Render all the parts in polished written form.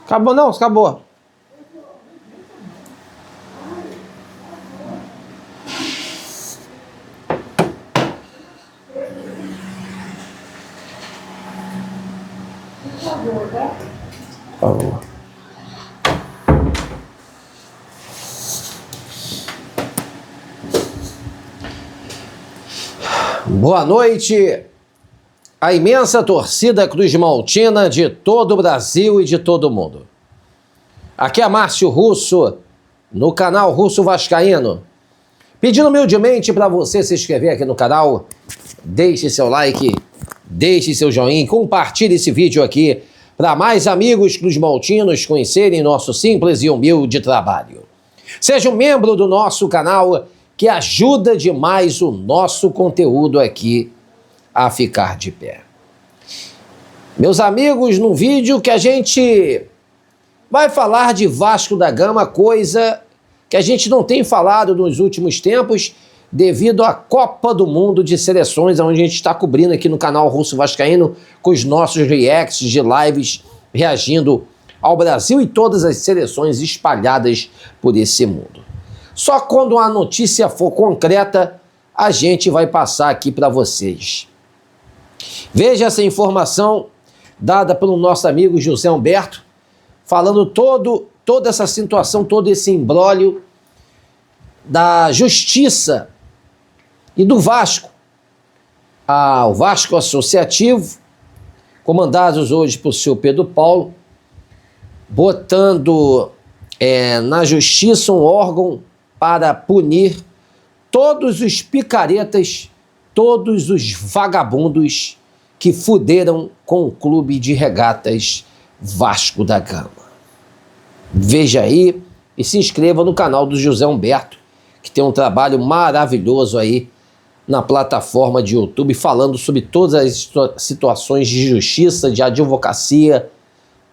Acabou não? Acabou. Boa noite, a imensa torcida cruzmaltina de todo o Brasil e de todo o mundo. Aqui é Márcio Russo, no canal Russo Vascaíno. Pedindo humildemente para você se inscrever aqui no canal, deixe seu like, deixe seu joinha, compartilhe esse vídeo aqui para mais amigos cruzmaltinos conhecerem nosso simples e humilde trabalho. Seja um membro do nosso canal, que ajuda demais o nosso conteúdo aqui a ficar de pé. Meus amigos, num vídeo que a gente vai falar de Vasco da Gama, coisa que a gente não tem falado nos últimos tempos, devido à Copa do Mundo de Seleções, onde a gente está cobrindo aqui no canal Russo Vascaíno, com os nossos reacts de lives, reagindo ao Brasil e todas as seleções espalhadas por esse mundo. Só quando a notícia for concreta, a gente vai passar aqui para vocês. Veja essa informação dada pelo nosso amigo José Humberto, falando toda essa situação, todo esse imbróglio da Justiça e do Vasco. O Vasco Associativo, comandados hoje por seu Pedro Paulo, botando na Justiça um órgão para punir todos os picaretas, todos os vagabundos que fuderam com o clube de regatas Vasco da Gama. Veja aí e se inscreva no canal do José Humberto, que tem um trabalho maravilhoso aí na plataforma de YouTube, falando sobre todas as situações de justiça, de advocacia,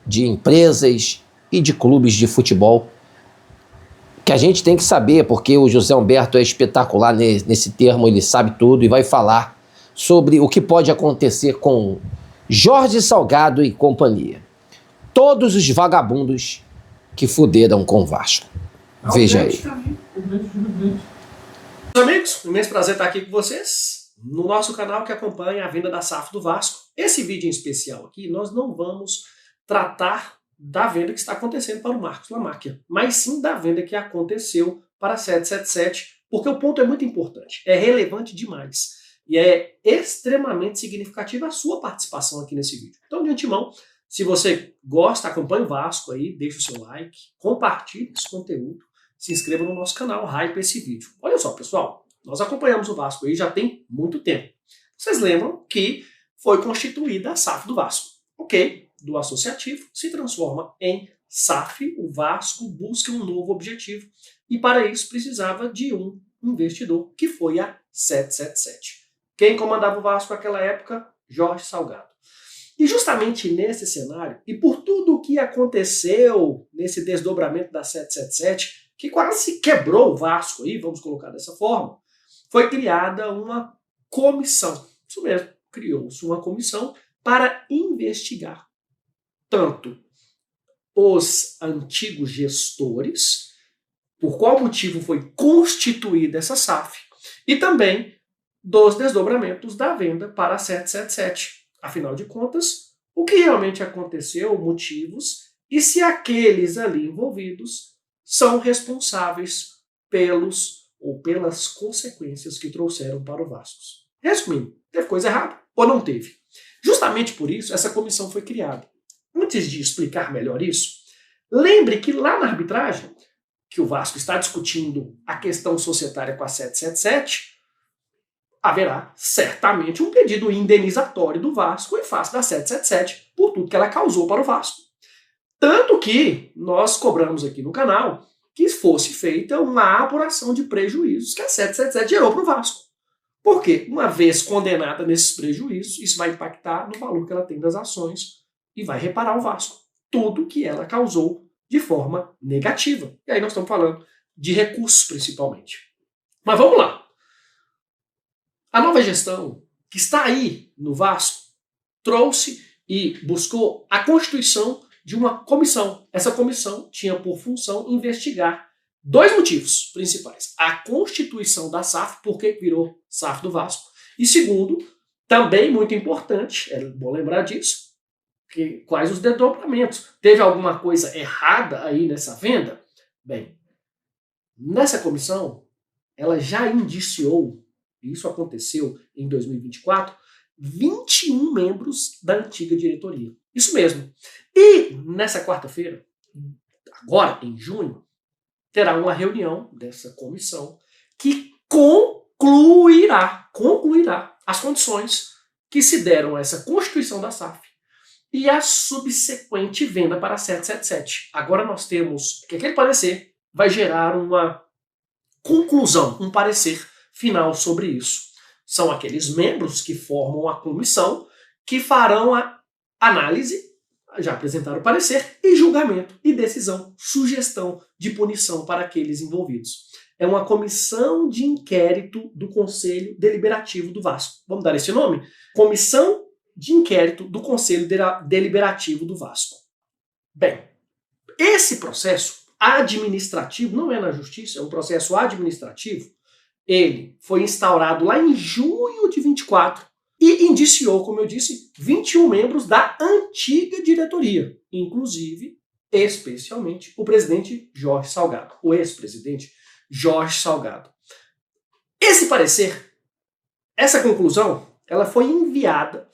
de empresas e de clubes de futebol, que a gente tem que saber, porque o José Humberto é espetacular nesse termo, ele sabe tudo e vai falar sobre o que pode acontecer com Jorge Salgado e companhia. Todos os vagabundos que fuderam com o Vasco. Veja aí. Meus amigos, um imenso prazer estar aqui com vocês no nosso canal que acompanha a venda da SAF do Vasco. Esse vídeo em especial aqui, nós não vamos tratar da venda que está acontecendo para o Marcos Lamáquia, mas sim da venda que aconteceu para a 777, porque o ponto é muito importante, é relevante demais e é extremamente significativa a sua participação aqui nesse vídeo. Então, de antemão, se você gosta, acompanha o Vasco aí, deixa o seu like, compartilhe esse conteúdo, se inscreva no nosso canal, hype esse vídeo. Olha só, pessoal, nós acompanhamos o Vasco aí já tem muito tempo. Vocês lembram que foi constituída a SAF do Vasco, ok? Do associativo se transforma em SAF, o Vasco busca um novo objetivo e para isso precisava de um investidor, que foi a 777. Quem comandava o Vasco naquela época? Jorge Salgado. E justamente nesse cenário, e por tudo o que aconteceu nesse desdobramento da 777, que quase quebrou o Vasco aí, vamos colocar dessa forma, foi criada uma comissão. Isso mesmo, criou-se uma comissão para investigar tanto os antigos gestores, por qual motivo foi constituída essa SAF, e também dos desdobramentos da venda para a 777. Afinal de contas, o que realmente aconteceu, motivos, e se aqueles ali envolvidos são responsáveis pelos ou pelas consequências que trouxeram para o Vasco. Resumindo, teve coisa errada ou não teve? Justamente por isso, essa comissão foi criada. Antes de explicar melhor isso, lembre que lá na arbitragem, que o Vasco está discutindo a questão societária com a 777, haverá certamente um pedido indenizatório do Vasco em face da 777 por tudo que ela causou para o Vasco. Tanto que nós cobramos aqui no canal que fosse feita uma apuração de prejuízos que a 777 gerou para o Vasco. Por quê? Uma vez condenada nesses prejuízos, isso vai impactar no valor que ela tem das ações e vai reparar o Vasco tudo que ela causou de forma negativa. E aí nós estamos falando de recursos, principalmente. Mas vamos lá. A nova gestão que está aí no Vasco trouxe e buscou a constituição de uma comissão. Essa comissão tinha por função investigar dois motivos principais. A constituição da SAF, por que virou SAF do Vasco. E segundo, também muito importante, é bom lembrar disso, quais os desdobramentos. Teve alguma coisa errada aí nessa venda? Bem, nessa comissão, ela já indiciou, isso aconteceu em 2024, 21 membros da antiga diretoria. Isso mesmo. E nessa quarta-feira, agora em junho, terá uma reunião dessa comissão que concluirá as condições que se deram a essa constituição da SAF e a subsequente venda para a 777. Agora nós temos que aquele parecer vai gerar uma conclusão, um parecer final sobre isso. São aqueles membros que formam a comissão que farão a análise, já apresentaram o parecer, e julgamento, e decisão, sugestão de punição para aqueles envolvidos. É uma comissão de inquérito do Conselho Deliberativo do Vasco. Vamos dar esse nome? Comissão de inquérito do Conselho Deliberativo do Vasco. Bem, esse processo administrativo, não é na justiça, é um processo administrativo, ele foi instaurado lá em junho de 24 e indiciou, como eu disse, 21 membros da antiga diretoria, inclusive, especialmente, o presidente Jorge Salgado, o ex-presidente Jorge Salgado. Esse parecer, essa conclusão, ela foi enviada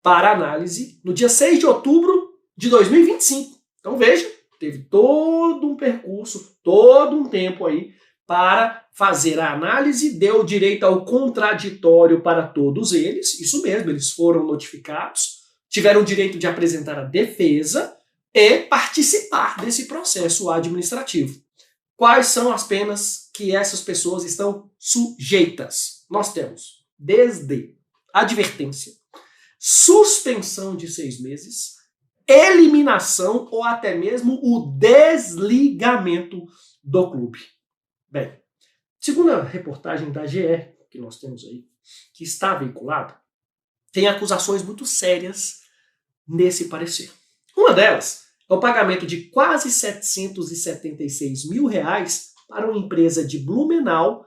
para análise no dia 6 de outubro de 2025. Então veja, teve todo um percurso, todo um tempo aí para fazer a análise, deu direito ao contraditório para todos eles, isso mesmo, eles foram notificados, tiveram o direito de apresentar a defesa e participar desse processo administrativo. Quais são as penas que essas pessoas estão sujeitas? Nós temos desde advertência, suspensão de 6 meses, eliminação ou até mesmo o desligamento do clube. Bem, segundo a reportagem da GE, que nós temos aí, que está veiculada, tem acusações muito sérias nesse parecer. Uma delas é o pagamento de quase 776 mil reais para uma empresa de Blumenau,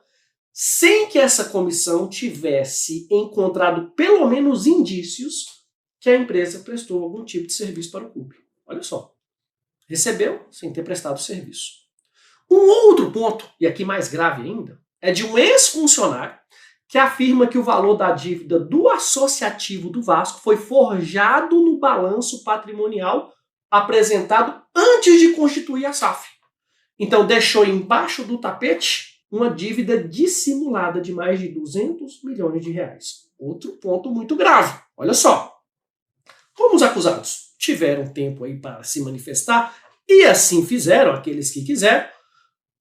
sem que essa comissão tivesse encontrado pelo menos indícios que a empresa prestou algum tipo de serviço para o clube. Olha só, recebeu sem ter prestado serviço. Um outro ponto, e aqui mais grave ainda, é de um ex-funcionário que afirma que o valor da dívida do associativo do Vasco foi forjado no balanço patrimonial apresentado antes de constituir a SAF. Então deixou embaixo do tapete uma dívida dissimulada de mais de 200 milhões de reais. Outro ponto muito grave. Olha só. Como os acusados tiveram tempo aí para se manifestar, e assim fizeram aqueles que quiseram,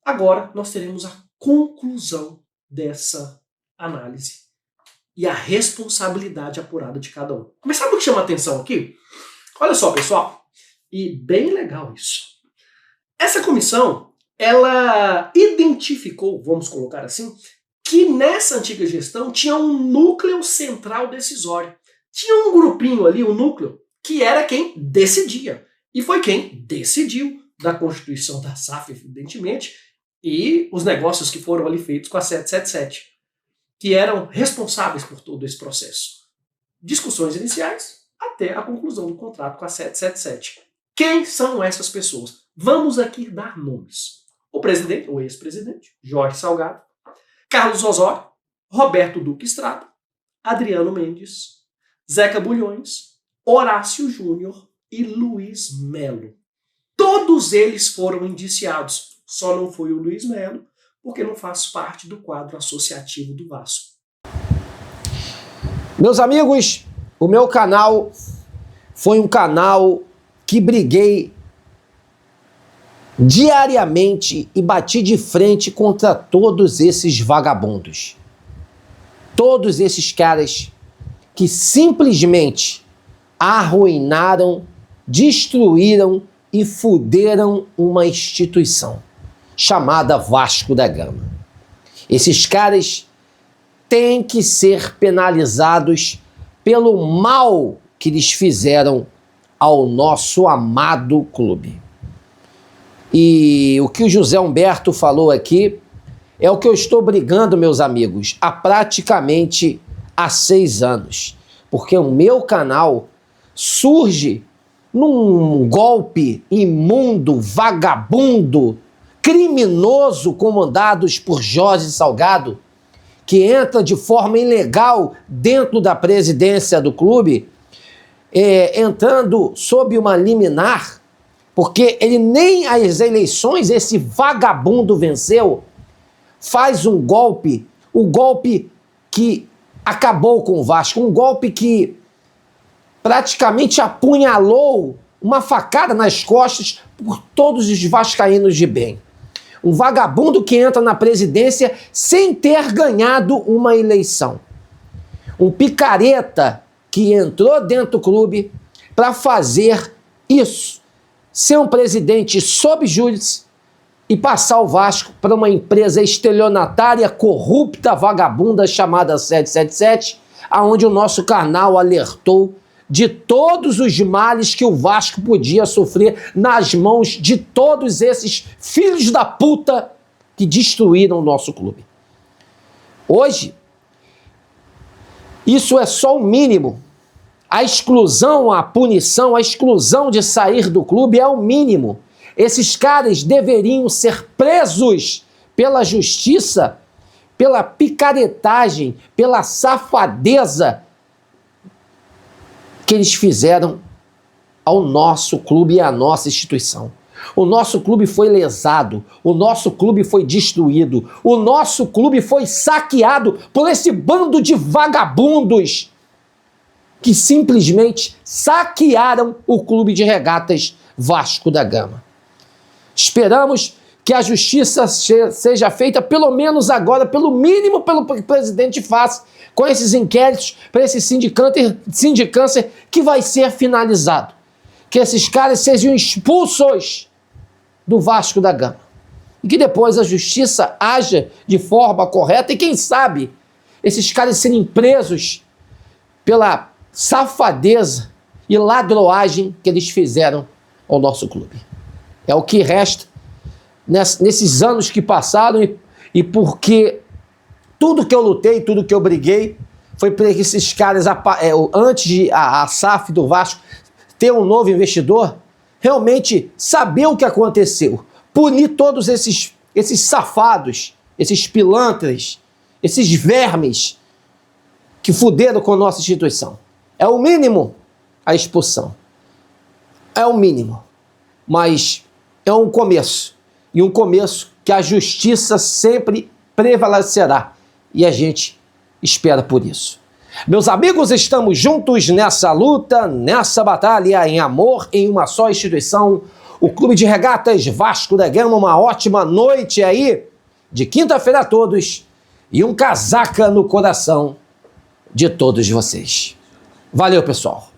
agora nós teremos a conclusão dessa análise e a responsabilidade apurada de cada um. Mas sabe o que chama a atenção aqui? Olha só, pessoal, e bem legal isso. Essa comissão, ela identificou, vamos colocar assim, que nessa antiga gestão tinha um núcleo central decisório. Tinha um grupinho ali, um núcleo, que era quem decidia. E foi quem decidiu da constituição da SAF, evidentemente, e os negócios que foram ali feitos com a 777, que eram responsáveis por todo esse processo. Discussões iniciais até a conclusão do contrato com a 777. Quem são essas pessoas? Vamos aqui dar nomes. O presidente, o ex-presidente, Jorge Salgado, Carlos Osório, Roberto Duque Estrada, Adriano Mendes, Zeca Bulhões, Horácio Júnior e Luiz Melo. Todos eles foram indiciados. Só não foi o Luiz Melo, porque não faz parte do quadro associativo do Vasco. Meus amigos, o meu canal foi um canal que briguei diariamente e bati de frente contra todos esses vagabundos. Todos esses caras que simplesmente arruinaram, destruíram e fuderam uma instituição chamada Vasco da Gama. Esses caras têm que ser penalizados pelo mal que eles fizeram ao nosso amado clube. E o que o José Humberto falou aqui é o que eu estou brigando, meus amigos, há praticamente 6 anos. Porque o meu canal surge num golpe imundo, vagabundo, criminoso, comandados por Jorge Salgado, que entra de forma ilegal dentro da presidência do clube, entrando sob uma liminar, porque ele nem as eleições, esse vagabundo venceu, faz um golpe, o golpe que acabou com o Vasco, um golpe que praticamente apunhalou uma facada nas costas por todos os vascaínos de bem. Um vagabundo que entra na presidência sem ter ganhado uma eleição. Um picareta que entrou dentro do clube para fazer isso. Ser um presidente sob júdice e passar o Vasco para uma empresa estelionatária, corrupta, vagabunda chamada 777, aonde o nosso canal alertou de todos os males que o Vasco podia sofrer nas mãos de todos esses filhos da puta que destruíram o nosso clube. Hoje, isso é só o mínimo. A exclusão, a punição, a exclusão de sair do clube é o mínimo. Esses caras deveriam ser presos pela justiça, pela picaretagem, pela safadeza que eles fizeram ao nosso clube e à nossa instituição. O nosso clube foi lesado, o nosso clube foi destruído, o nosso clube foi saqueado por esse bando de vagabundos que simplesmente saquearam o Clube de Regatas Vasco da Gama. Esperamos que a justiça seja feita, pelo menos agora, pelo mínimo pelo presidente faça, com esses inquéritos, para esse sindicância que vai ser finalizado. Que esses caras sejam expulsos do Vasco da Gama. E que depois a justiça haja de forma correta e, quem sabe, esses caras serem presos pela safadeza e ladroagem que eles fizeram ao nosso clube. É o que resta nesses anos que passaram e porque tudo que eu lutei, tudo que eu briguei foi para que esses caras, antes de a SAF do Vasco ter um novo investidor, realmente saber o que aconteceu, punir todos esses safados, esses pilantras, esses vermes que fuderam com a nossa instituição. É o mínimo a expulsão. É o mínimo. Mas é um começo. E um começo que a justiça sempre prevalecerá. E a gente espera por isso. Meus amigos, estamos juntos nessa luta, nessa batalha, em amor, em uma só instituição. O Clube de Regatas Vasco da Gama. Uma ótima noite aí, de quinta-feira a todos. E um casaca no coração de todos vocês. Valeu, pessoal.